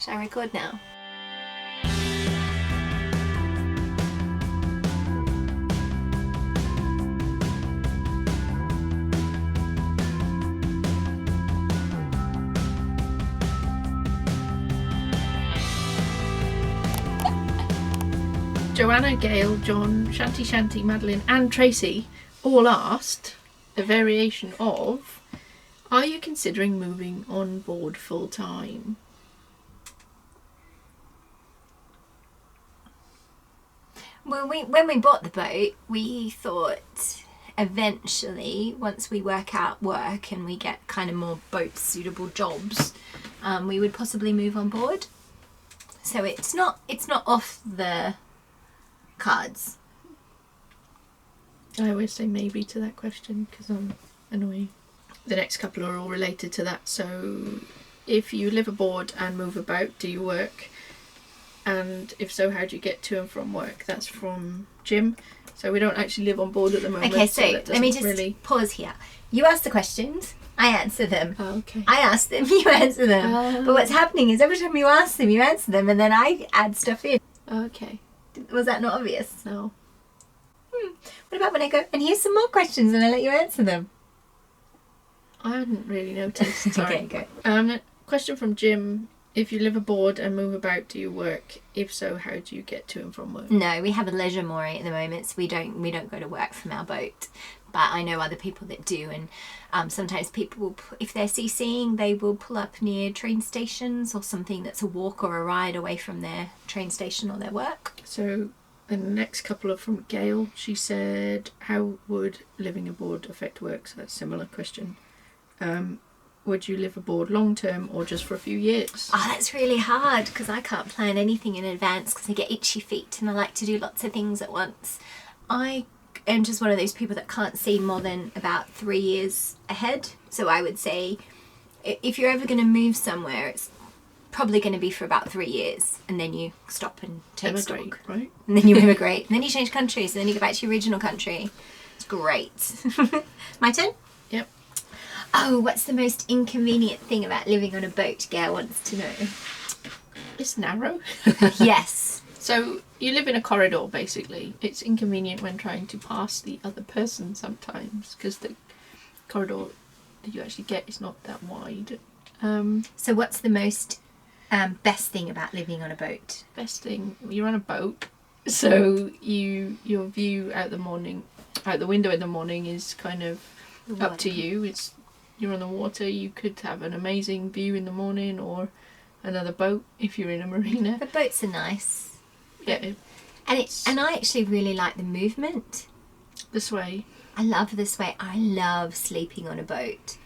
Shall I record now? Joanna, Gail, John, Shanty, Madeline and Tracy all asked a variation of, are you considering moving on board full time? Well, when we bought the boat, we thought eventually, once we work out work and we get kind of more boat-suitable jobs, we would possibly move on board. So it's not off the cards. I always say maybe to that question because I'm annoying. The next couple are all related to that. So if you live aboard and move about, do you work? And if so, how do you get to and from work? That's from Jim. So we don't actually live on board at the moment. Okay, so that let me just really... pause here. You ask the questions, I answer them. Oh, okay. I ask them, you answer them. But what's happening is every time you ask them, you answer them, and then I add stuff in. Okay. Was that not obvious? No. What about when I go, and here's some more questions, and I let you answer them? I hadn't really noticed. Sorry. Okay, go. Question from Jim. If you live aboard and move about, do you work? If so, how do you get to and from work? No, we have a leisure mooring at the moment, so we don't go to work from our boat. But I know other people that do, and sometimes people will, if they're CCing, they will pull up near train stations or something that's a walk or a ride away from their train station or their work. So the next couple are from Gail. She said, how would living aboard affect work? So that's a similar question. Would you live aboard long term or just for a few years? Oh, that's really hard because I can't plan anything in advance because I get itchy feet and I like to do lots of things at once. I am just one of those people that can't see more than about 3 years ahead. So I would say if you're ever going to move somewhere, it's probably going to be for about 3 years, and then you stop and take stock. Right? And then you immigrate, and then you change countries, and then you go back to your original country. It's great. My turn? Yep. Oh, what's the most inconvenient thing about living on a boat? Gail wants to know. It's narrow. Yes. So you live in a corridor, basically. It's inconvenient when trying to pass the other person sometimes because the corridor that you actually get is not that wide. So what's the most best thing about living on a boat? Best thing, you're on a boat, so your view out the window in the morning is kind of up to you. You're on the water. You could have an amazing view in the morning, or another boat if you're in a marina. The boats are nice. Yeah, and I actually really like the movement. The sway. I love the sway. I love sleeping on a boat.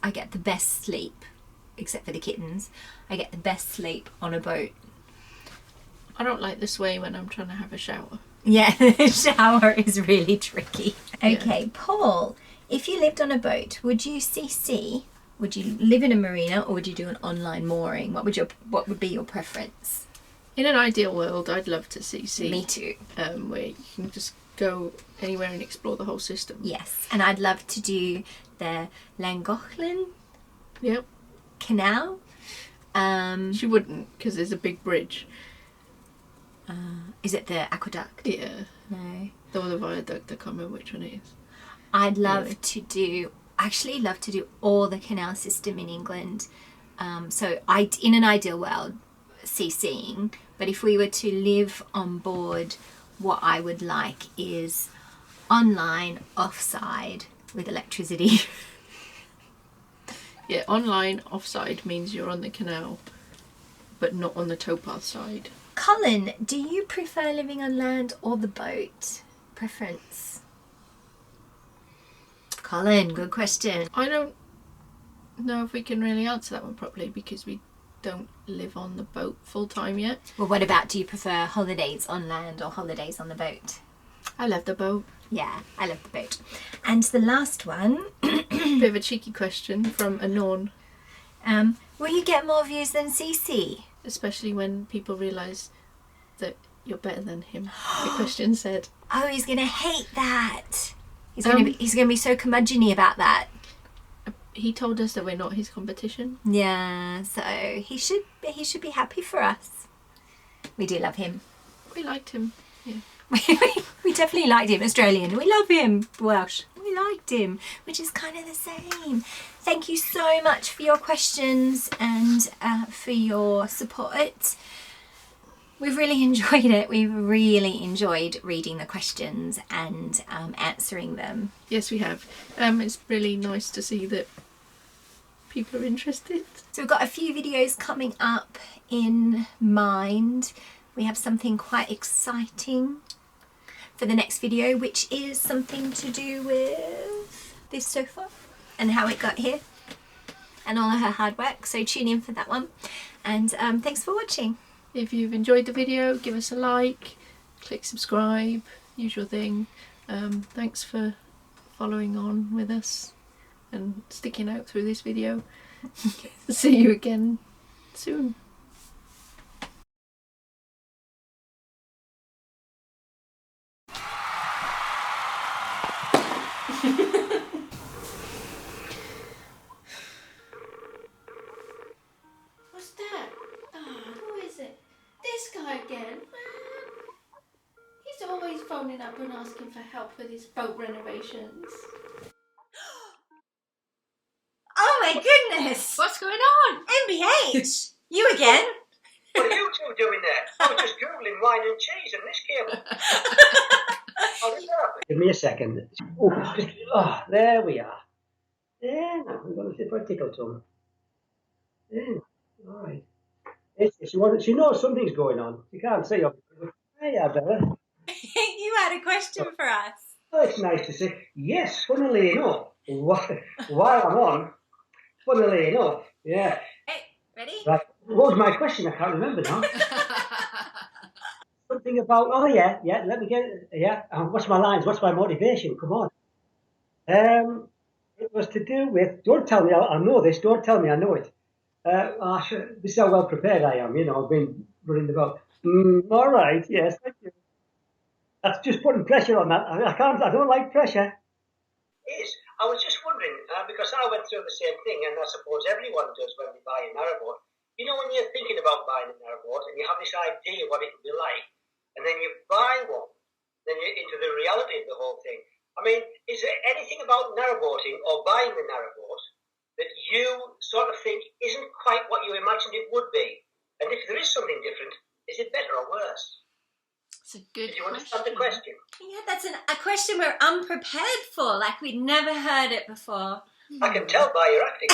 I get the best sleep, except for the kittens. I get the best sleep on a boat. I don't like the sway when I'm trying to have a shower. Yeah, the shower is really tricky. Yeah. Okay, Paul, if you lived on a boat, would you CC? Would you live in a marina, or would you do an online mooring? What would be your preference? In an ideal world, I'd love to CC. Me too. Where you can just go anywhere and explore the whole system. Yes, and I'd love to do the Llangollen Yep. Canal. She wouldn't, because there's a big bridge. Is it the aqueduct? Yeah. No. Or the viaduct, I can't remember which one it is. I'd love Anyway. to do all the canal system in England. So in an ideal world, CCing, but if we were to live on board, what I would like is online, offside, with electricity. Yeah, online offside means you're on the canal, but not on the towpath side. Colin, do you prefer living on land or the boat? Preference? Colin, good question. I don't know if we can really answer that one properly because we don't live on the boat full time yet. Well, what about, do you prefer holidays on land or holidays on the boat? I love the boat. Yeah, I love the boat. And the last one. Bit of a cheeky question from Anon. Will you get more views than CC? Especially when people realise that you're better than him. The question said. Oh, he's gonna hate that. He's gonna be so curmudgeon-y about that. he told us that we're not his competition. Yeah, so he should be happy for us. We do love him. We liked him. Yeah. We definitely liked him. Australian. We love him. Welsh. We liked him, which is kind of the same. Thank you so much for your questions and for your support. We've really enjoyed it. We've really enjoyed reading the questions and answering them. Yes, we have. It's really nice to see that people are interested. So we've got a few videos coming up in mind. We have something quite exciting for the next video, which is something to do with this sofa and how it got here and all of her hard work. So tune in for that one. And thanks for watching. If you've enjoyed the video, give us a like, click subscribe, usual thing. Thanks for following on with us and sticking out through this video. See you again soon. What's that? Who is it? This guy again, man. He's always phoning up and asking for help with his boat renovations. Oh my goodness! What's going on? MBH! You again? What are you two doing there? I was just Googling wine and cheese and this came up. How did that happen? Give me a second. There we are. There now, we're going to sit for a tickle tongue. There, all right. She knows something's going on. She can't see her. Hey, Bella. You had a question for us. Oh, it's nice to see. Yes, funnily enough, while I'm on, funnily enough, yeah. Hey, ready? Right. What was my question? I can't remember now. Something about, let me get it. Yeah, what's my lines? What's my motivation? Come on. It was to do with, don't tell me I know this, don't tell me I know it. This is how well prepared I am, I've been running about. All right, yes, thank you. That's just putting pressure on that. I don't like pressure. Yes, I was just wondering, because I went through the same thing, and I suppose everyone does when they buy a narrowboat. When you're thinking about buying a narrowboat, and you have this idea what it would be like, and then you buy one, then you're into the reality of the whole thing. I mean, is there anything about narrowboating or buying the narrowboat that you sort of think isn't quite what you imagined it would be? And if there is something different, is it better or worse? It's a good Did you understand the question? Yeah, that's a question we're unprepared for. Like we'd never heard it before. I can tell by your acting.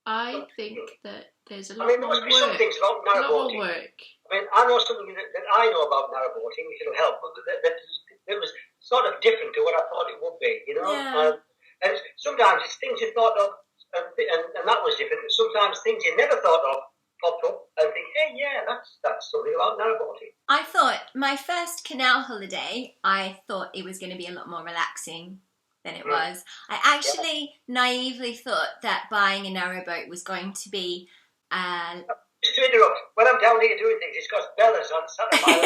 I think that there's a lot there more must be some work. things about narrowboating. work. I know something that I know about narrowboating, which will help, but that it was sort of different to what I thought it would be, Yeah. And sometimes it's things you thought of, and that was different. Sometimes things you never thought of popped up, and think, hey, yeah, that's something about narrowboating. I thought my first canal holiday, I thought it was going to be a lot more relaxing than it was. I actually naively thought that buying a narrowboat was going to be... Just to interrupt, when I'm down here doing things, it's got Bella's on Saturday.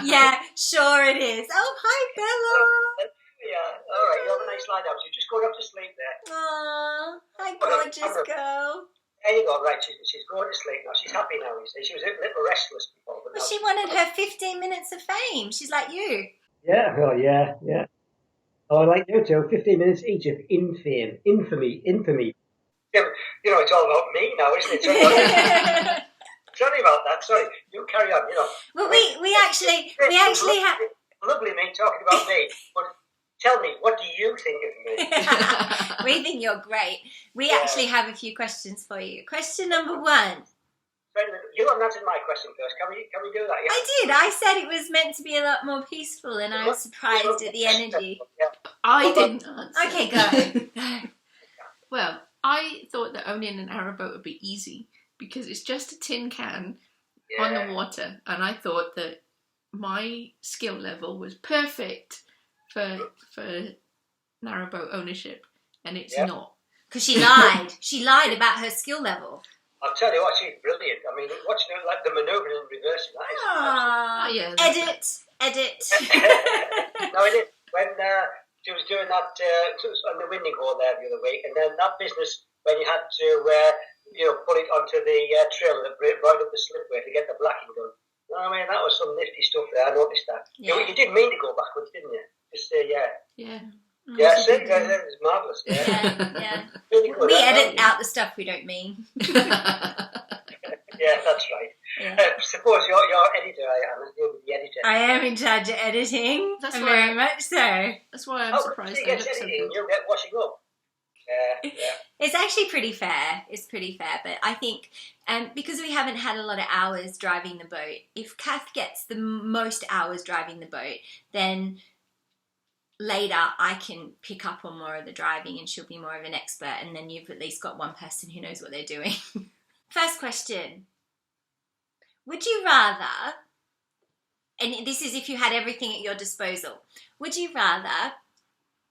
Yeah, sure it is. Oh, hi, Bella. Yeah, all right, you have a nice lie down. So you're just going up to sleep there. Aww, hi, gorgeous girl. There you go, right, she's going to sleep now. She's happy now, you see. She was a little restless before. But Well, she wanted her 15 minutes of fame. She's like you. Yeah, well, yeah. Oh, I like you too. 15 minutes each of infamy. Yeah, it's all about me now, isn't it? Sorry about that. Sorry, you carry on. Well, we actually have. Lovely me talking about me, but tell me, what do you think of me? We think you're great. We actually have a few questions for you. Question number 1. You haven't answered my question first. Can we do that? Yeah? I did. I said it was meant to be a lot more peaceful, and I was surprised at the energy. Yeah. I didn't answer. Okay, go. Well, I thought that owning an arrowboat would be easy because it's just a tin can on the water, and I thought that my skill level was perfect for narrowboat ownership, and it's not. Because she lied. She lied about her skill level. I'll tell you what, she's brilliant. I mean, watching her, like the manoeuvring and reversing, that is Aww. Yeah. Edit. No, it is. When she was doing that on the winding hole there the other week, and then that business when you had to, put it onto the trailer that right up the slipway to get the blacking done. I mean, that was some nifty stuff there. I noticed that. Yeah. You didn't mean to go backwards, didn't you? Just say, yeah. Yeah. Yeah, see, it was marvellous. Yeah. Yeah. Really good. We edit out the stuff we don't mean. Yeah, that's right. Yeah. Suppose you're editor, I am the editor. I am in charge of editing. That's very much so. That's why I'm surprised you they get look so editing, good. you'll get washing up. Yeah. It's actually pretty fair. It's pretty fair, but I think because we haven't had a lot of hours driving the boat, if Kath gets the most hours driving the boat, then later I can pick up on more of the driving and she'll be more of an expert, and then you've at least got one person who knows what they're doing. First question. Would you rather, and this is if you had everything at your disposal, would you rather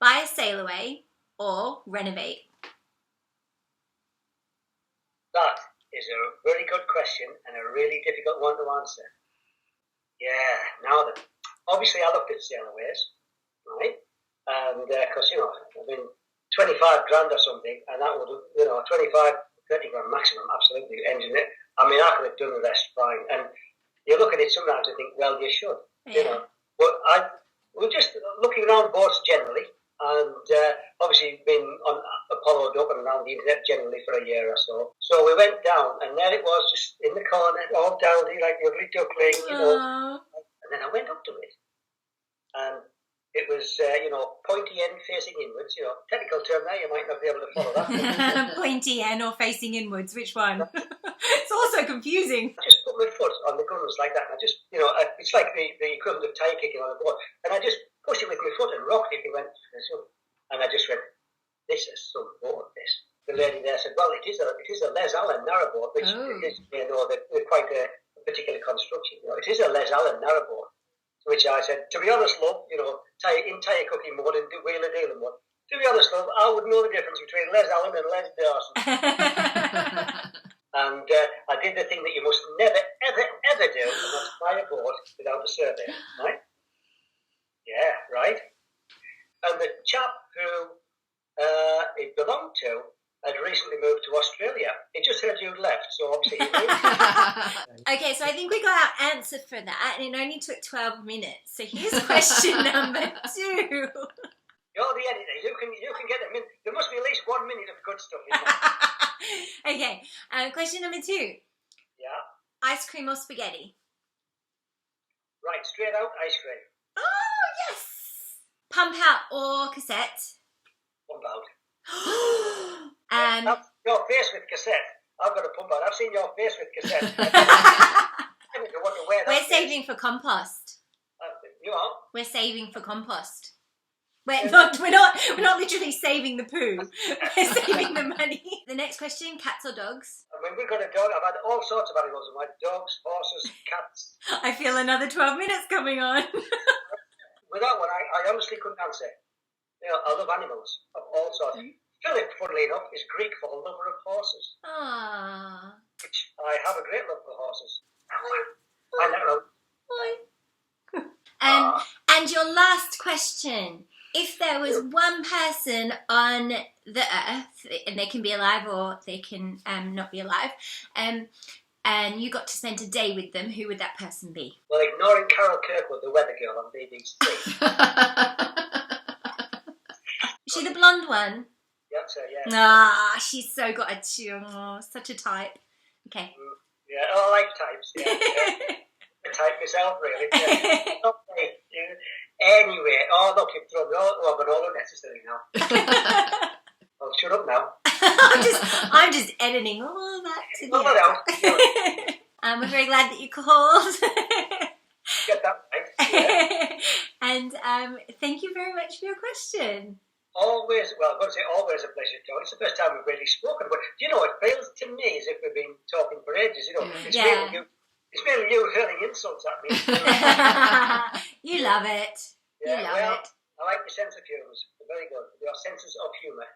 buy a sail away or renovate? That is a very good question and a really difficult one to answer. Yeah, now then. Obviously I looked at sailways, right? And because, I mean, 25 grand or something, and that would, 25, 30 grand maximum, absolutely, engine it. I mean, I could have done the rest fine. And you look at it sometimes and think, well, you should, But we're just looking around boats generally, and obviously been followed up and around the internet generally for a year or so. So we went down, and there it was, just in the corner, all dowdy, like the ugly duckling, And then I went up to it, and it was, pointy end facing inwards. Technical term there, you might not be able to follow that. Pointy end or facing inwards, which one? It's also confusing. I just put my foot on the gunnels like that, and I just, it's like the equivalent of tire kicking on a board, and I just pushed it with my foot and rocked it, and went, and I just went, this is some boat, this. The lady there said, well, it is a Les Allen narrowboat, which is, they're quite a particular construction. It is a Les Allen narrowboat. To which I said, to be honest, love, in tire cooking mode and wheeler dealer mode, to be honest, love, I would know the difference between Les Allen and Les Dawson. And I did the thing that you must never, ever, ever do, and that's buy a boat without a survey, right? Yeah, right. And the chap who it belonged to had recently moved to Australia. He just heard you'd left, so obviously he moved. Okay, so I think we got our answer for that, and it only took 12 minutes. So here's question number 2. You're the editor. You can get a minute. There must be at least 1 minute of good stuff in there. Okay, question number 2. Yeah. Ice cream or spaghetti? Right, straight out ice cream. Oh, yes! Pump out or cassette? Pump out. Your face with cassette. I've got a pump out. I've seen your face with cassette. I don't want to wear that. We're saving for compost. You are? We're saving for compost. We're not literally saving the poo. We're saving the money. The next question, cats or dogs? I mean, we've got a dog. I've had all sorts of animals. I've had dogs, horses, cats. I feel another 12 minutes coming on. With that one, I honestly couldn't answer. I love animals of all sorts. Philip, funnily enough, is Greek for a lover of horses. Ah. Which I have a great love for horses. I know. And your last question. If there was one person on the earth, and they can be alive or they can not be alive, and you got to spend a day with them, who would that person be? Well, ignoring Carol Kirkwood, the weather girl on BBC. Is she the blonde one? Yeah, so yeah. Ah, she's so got such a type. Okay. Yeah, I like types. Yeah. I type myself, really. Yeah. Okay. Anyway, look, you've thrown me all unnecessary now. I'll shut up now. I'm just editing all that together. We're very glad that you called. Get that right. Yeah. And thank you very much for your question. Always, well, I've got to say, always a pleasure, John. It's the first time we've really spoken, but it feels to me as if we've been talking for ages. It's really you hurling insults at me. You love it. Yeah, you love it. I like your sense of humour. Very good. Your senses of humour.